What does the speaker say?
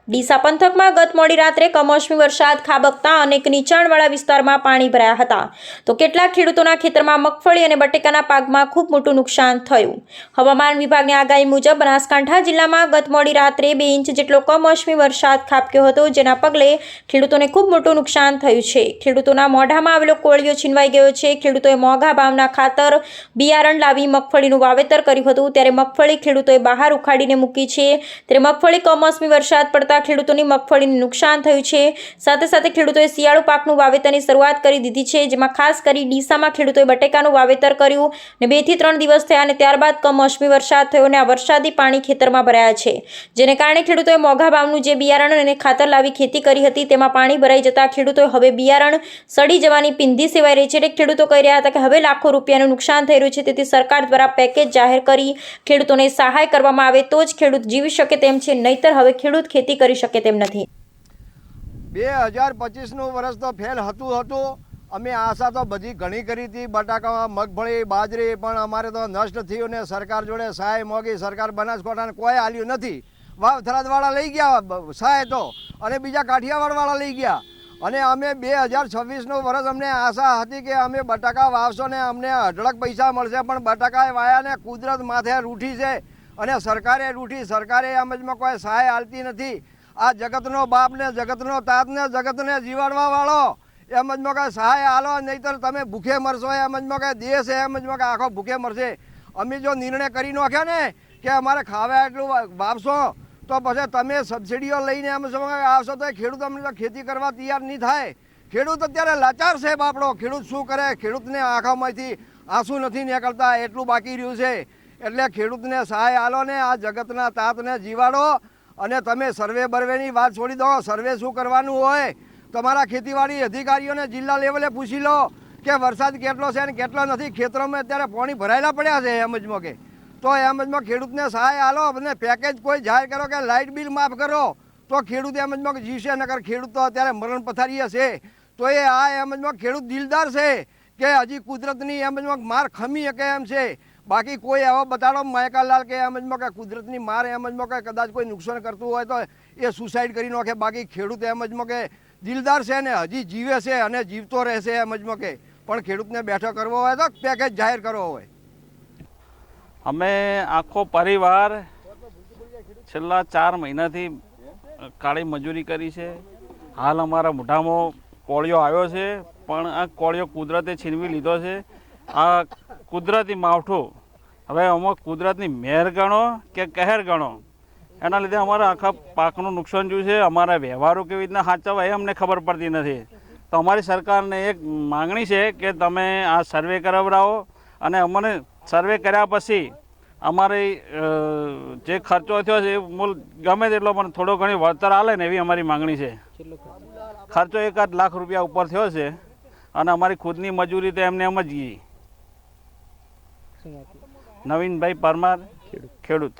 ડીસા પંથકમાં ગત મોડી રાત્રે કમોસમી વરસાદ ખાબકતા અનેક નીચાણવાળા વિસ્તારમાં પાણી ભરાયા હતા તો કેટલાક ખેડૂતોના ખેતરમાં મગફળી અને બટેકાના પાકમાં ખૂબ મોટું નુકસાન થયું। હવામાન વિભાગની આગાહી મુજબ બનાસકાંઠા જિલ્લામાં ગત મોડી રાત્રે 2 ઇંચ જેટલો કમોસમી વરસાદ ખાબક્યો હતો, જેના પગલે ખેડૂતોને ખૂબ મોટું નુકસાન થયું છે। ખેડૂતોના મોઢામાં આવેલો કોળિયો છીનવાઈ ગયો છે। ખેડૂતોએ મોંઘા ભાવના ખાતર બિયારણ લાવી મગફળીનું વાવેતર કર્યું હતું, ત્યારે મગફળી ખેડૂતોએ બહાર ઉખાડીને મૂકી છે। ત્યારે મગફળી કમોસમી વરસાદ પડતા ખેડૂતોની મગફળીને નુકસાન થયું છે। સાથે સાથે ખેડૂતોએ શિયાળુ પાકનું વાવેતરની શરૂઆત કરી દીધી છે, જેમાં ખાસ કરી ડીસામાં ખેડૂતોએ બટેકાનું વાવેતર કર્યું અને 2 થી 3 દિવસ થયા અને ત્યારબાદ કમોસમી વરસાદ થયો અને આ વરસાદી પાણી ખેતરમાં ભરાયા છે, જેને કારણે ખેડૂતોએ મોંઘા ભાવનું જે બિયારણ અને ખાતર લાવી ખેતી કરી હતી તેમાં પાણી ભરાઈ જતા ખેડૂતોએ હવે બિયારણ સડી જવાની પીંધી સેવાઈ રહી છે। ખેડૂતો કહી રહ્યા હતા કે હવે લાખો રૂપિયાનું નુકસાન થઈ રહ્યું છે, તેથી સરકાર દ્વારા પેકેજ જાહેર કરી ખેડૂતોને સહાય કરવામાં આવે તો જ ખેડૂત જીવી શકે તેમ છે, નહીતર હવે ખેડૂત ખેતી કરી શકે તેમ નથી। 2025નું વર્ષ તો ફેલ હતું। અમે આશા તો બધી ઘણી કરી હતી, બટાકા, મગફળી, બાજરી, પણ અમારે તો નષ્ટ થયું ને સરકાર જોડે સહાય મોગી, સરકાર બનાસકાંઠાને કોઈ આલ્યું નથી। થરાદવાળા લઈ ગયા સહાય તો, અને બીજા કાઠિયાવાડવાળા લઈ ગયા, અને અમે 2026નું વર્ષ અમને આશા હતી કે અમે બટાકા વાવશો ને અમને અઢળક પૈસા મળશે, પણ બટાકા વાયા ને કુદરત માથે રૂઠી છે અને સરકારે રૂઠી। સરકારે એમજમાં કોઈ સહાય આલતી નથી। આ જગતનો બાપ ને જગતનો તાત ને જગતને જીવાડવા વાળો એમજમાં કે સહાય આલો, નહીતર તમે ભૂખે મરશો। એમજમાં કે દેશ એમજમાં કે આખો ભૂખે મરશે। અમે જો નિર્ણય કરી નાખ્યા ને કે અમારે ખાવા એટલું વાવશો તો પછી તમે સબસિડીઓ લઈને એમ આવશો તો ખેડૂત અમને તો ખેતી કરવા તૈયાર નહીં થાય। ખેડૂત અત્યારે લાચાર છે બાપડો। ખેડૂત શું કરે? ખેડૂતને આંખોમાંથી આંસુ નથી નીકળતા, એટલું બાકી રહ્યું છે। એટલે ખેડૂતને સહાય આલો ને આ જગતના તાતને જીવાડો, અને તમે સર્વે બર્વેની વાત છોડી દો। સર્વે શું કરવાનું હોય? તમારા ખેતીવાડી અધિકારીઓને જિલ્લા લેવલે પૂછી લો કે વરસાદ કેટલો છે અને કેટલો નથી। ખેતરોમાં અત્યારે પાણી ભરાયેલા પડ્યા છે એમજમાં કે, તો એમજમાં ખેડૂતને સહાય આલો અને પેકેજ કોઈ જાહેર કરો કે લાઇટ બિલ માફ કરો તો ખેડૂત એમજમાં જીવશે। નકર ખેડૂત તો અત્યારે મરણ પથારીએ છે। તો એ આ એમજમાં ખેડૂત દિલદાર છે કે હજી કુદરતની એમજમાં માર ખમી શકે એમ છે। બાકી કોઈ એવો બતાડો માયકાલાલ કે એમજમાં કે કુદરતની માર એમજમાં કે કદાચ કોઈ નુકસાન કરતું હોય તો એ સુસાઇડ કરી નાખે। બાકી ખેડૂત એમજમાં કે દિલદાર છે ને હજી જીવે છે અને જીવતો રહેશે એમજમાં કે, પણ ખેડૂતને બેઠો કરવો હોય તો પેકેજ જાહેર કરવો હોય। અમે આખો પરિવાર છેલ્લા 4 મહિનાથી કાળી મજૂરી કરી છે। હાલ અમારા મોઢામાં કોળિયો આવ્યો છે, પણ આ કોળિયો કુદરતે છીનવી લીધો છે। આ કુદરતી માવઠું હવે આમાં કુદરતની મહેર ગણો કે કહેર ગણો, એના લીધે અમારા આખા પાકનું નુકસાન થયું છે। અમારા વ્યવહારો કેવી રીતના સાચવવા એ અમને ખબર પડતી નથી। તો અમારી સરકારને એક માગણી છે કે તમે આ સર્વે કરાવડાવો, અને અમને સર્વે કર્યા પછી અમારે જે ખર્ચો થયો છે એ મૂળ ગમે તેટલો પણ થોડો ઘણી વળતર આલે ને એવી અમારી માગણી છે। ખર્ચો 1-8 લાખ રૂપિયા ઉપર થયો છે, અને અમારી ખુદની મજૂરી તો એમને એમ જ ગઈ। નવીનભાઈ પરમાર, ખેડૂત।